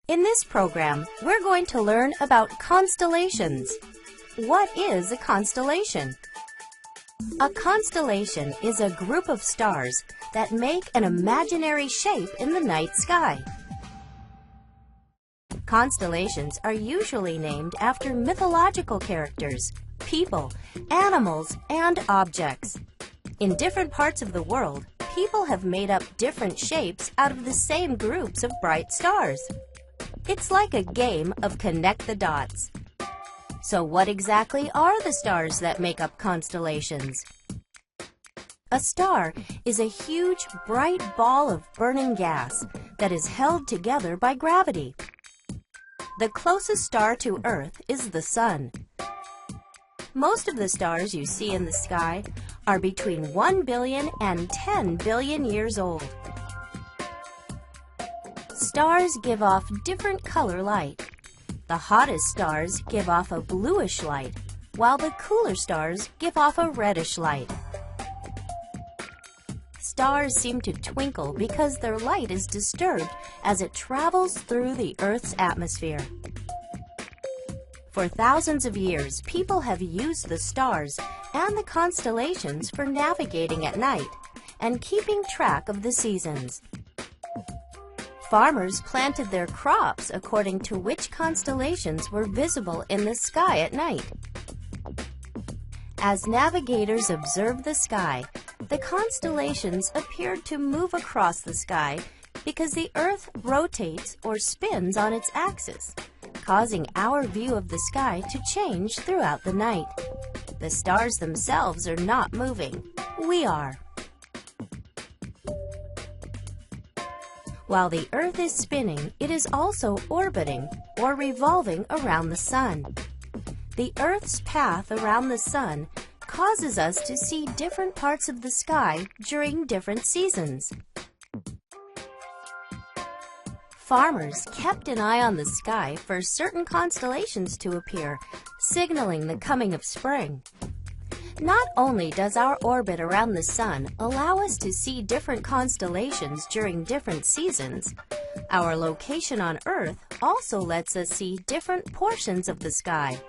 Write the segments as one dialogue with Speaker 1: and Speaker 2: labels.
Speaker 1: In this program, we're going to learn about constellations. What is a constellation? A constellation is a group of stars that make an imaginary shape in the night sky. Constellations are usually named after mythological characters, people, animals, and objects. In different parts of the world, people have made up different shapes out of the same groups of bright stars. It's like a game of connect the dots. So what exactly are the stars that make up constellations? A star is a huge, bright ball of burning gas that is held together by gravity. The closest star to Earth is the Sun. Most of the stars you see in the sky are between 1 billion and 10 billion years old. Stars give off different color light. The hottest stars give off a bluish light, while the cooler stars give off a reddish light. Stars seem to twinkle because their light is disturbed as it travels through the Earth's atmosphere. For thousands of years, people have used the stars and the constellations for navigating at night and keeping track of the seasons. Farmers planted their crops according to which constellations were visible in the sky at night. As navigators observed the sky, the constellations appeared to move across the sky because the Earth rotates or spins on its axis, causing our view of the sky to change throughout the night. The stars themselves are not moving. We are. While the Earth is spinning, it is also orbiting or revolving around the Sun. The Earth's path around the Sun causes us to see different parts of the sky during different seasons. Farmers kept an eye on the sky for certain constellations to appear, signaling the coming of spring. Not only does our orbit around the Sun allow us to see different constellations during different seasons, our location on Earth also lets us see different portions of the sky.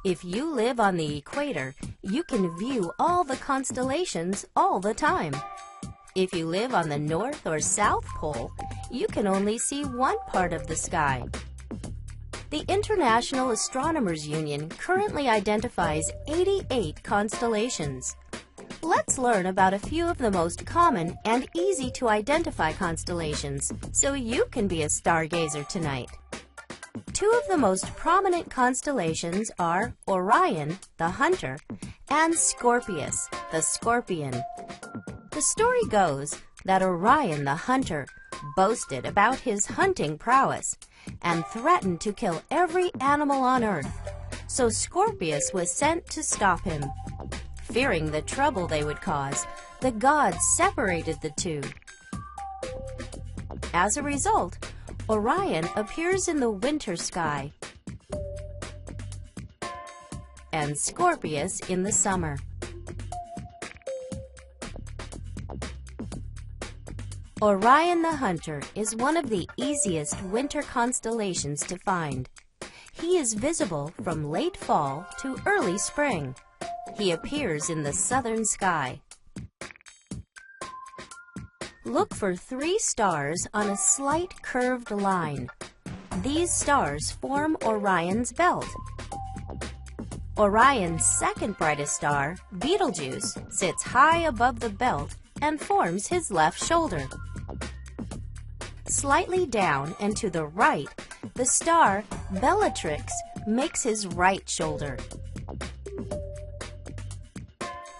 Speaker 1: If you live on the equator, you can view all the constellations all the time. If you live on the North or South Pole, you can only see one part of the sky. The International Astronomers Union currently identifies 88 constellations. Let's learn about a few of the most common and easy to identify constellations so you can be a stargazer tonight. Two of the most prominent constellations are Orion, the hunter, and Scorpius, the scorpion. The story goes that Orion, the hunter, boasted about his hunting prowess and threatened to kill every animal on Earth, so Scorpius was sent to stop him. Fearing the trouble they would cause, the gods separated the two. As a result, Orion appears in the winter sky and Scorpius in the summer. Orion the Hunter is one of the easiest winter constellations to find. He is visible from late fall to early spring. He appears in the southern sky. Look for 3 stars on a slight curved line. These stars form Orion's belt. Orion's second brightest star, Betelgeuse, sits high above the belt and forms his left shoulder. Slightly down and to the right, the star Bellatrix makes his right shoulder.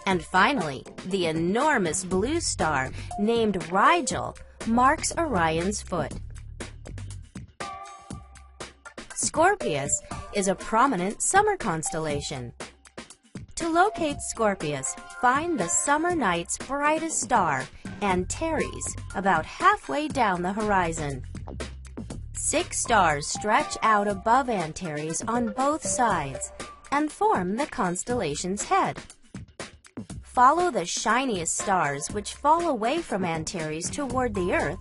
Speaker 1: And finally, the enormous blue star named Rigel marks Orion's foot. Scorpius is a prominent summer constellation. To locate Scorpius, find the summer night's brightest star, Antares, about halfway down the horizon. 6 stars stretch out above Antares on both sides and form the constellation's head. Follow the shiniest stars which fall away from Antares toward the Earth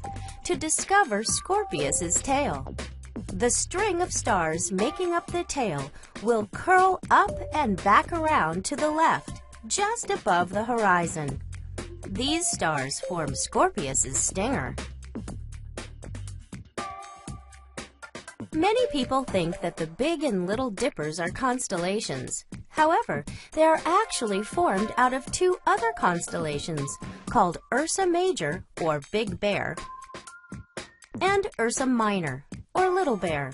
Speaker 1: to discover Scorpius's tail. The string of stars making up the tail will curl up and back around to the left, just above the horizon. These stars form Scorpius's stinger. Many people think that the Big and Little Dippers are constellations. However, they are actually formed out of two other constellations called Ursa Major, or Big Bear, and Ursa Minor, or Little Bear.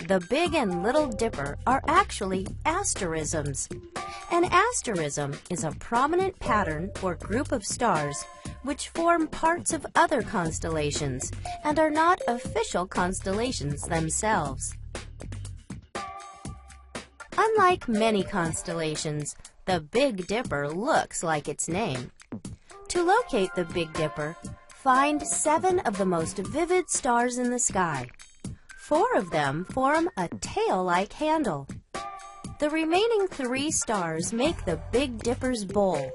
Speaker 1: The Big and Little Dipper are actually asterisms. An asterism is a prominent pattern or group of stars which form parts of other constellations and are not official constellations themselves. Unlike many constellations, the Big Dipper looks like its name. To locate the Big Dipper, find 7 of the most vivid stars in the sky. 4 of them form a tail-like handle. The remaining 3 stars make the Big Dipper's bowl.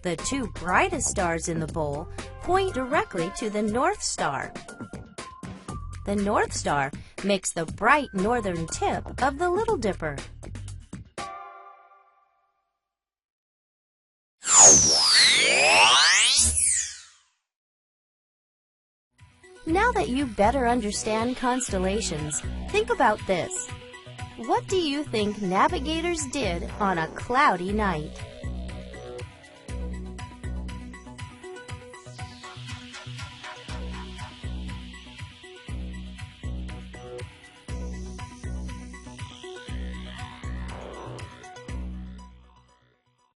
Speaker 1: The 2 brightest stars in the bowl point directly to the North Star. The North Star makes the bright northern tip of the Little Dipper. Now that you better understand constellations, think about this. What do you think navigators did on a cloudy night?